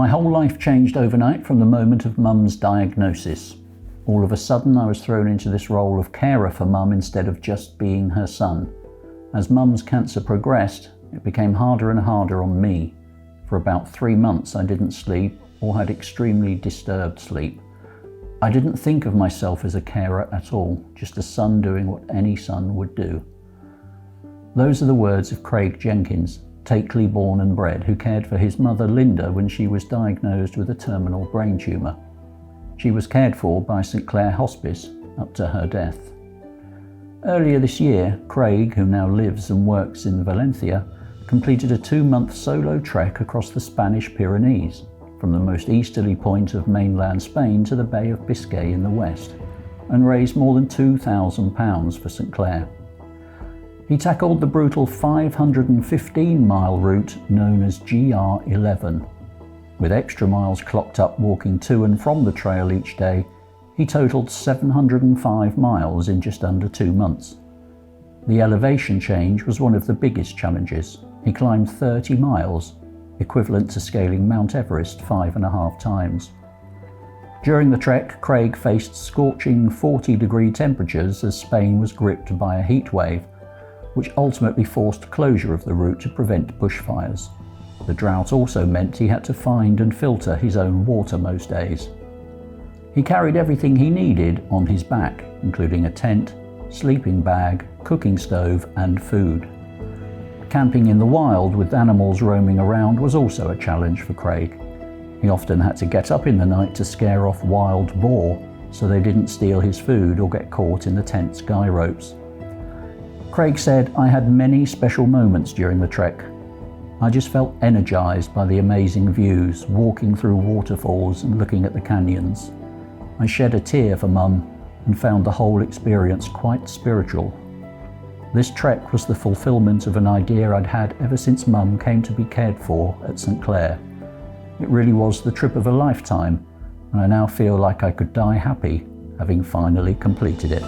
My whole life changed overnight from the moment of Mum's diagnosis. All of a sudden I was thrown into this role of carer for Mum instead of just being her son. As Mum's cancer progressed, it became harder and harder on me. For about 3 months I didn't sleep or had extremely disturbed sleep. I didn't think of myself as a carer at all, just a son doing what any son would do. Those are the words of Craig Jenkins, Takeley born and bred, who cared for his mother Linda when she was diagnosed with a terminal brain tumour. She was cared for by St Clair Hospice up to her death. Earlier this year, Craig, who now lives and works in Valencia, completed a 2-month solo trek across the Spanish Pyrenees, from the most easterly point of mainland Spain to the Bay of Biscay in the west, and raised more than £2,000 for St Clair. He tackled the brutal 515-mile route known as GR11. With extra miles clocked up walking to and from the trail each day, he totaled 705 miles in just under 2 months. The elevation change was one of the biggest challenges. He climbed 30 miles, equivalent to scaling Mount Everest 5.5 times. During the trek, Craig faced scorching 40-degree temperatures as Spain was gripped by a heat wave, which ultimately forced closure of the route to prevent bushfires. The drought also meant he had to find and filter his own water most days. He carried everything he needed on his back, including a tent, sleeping bag, cooking stove, and food. Camping in the wild with animals roaming around was also a challenge for Craig. He often had to get up in the night to scare off wild boar so they didn't steal his food or get caught in the tent's guy ropes. Craig said, "I had many special moments during the trek. I just felt energized by the amazing views, walking through waterfalls and looking at the canyons. I shed a tear for Mum and found the whole experience quite spiritual. This trek was the fulfillment of an idea I'd had ever since Mum came to be cared for at St Clair. It really was the trip of a lifetime, and I now feel like I could die happy, having finally completed it."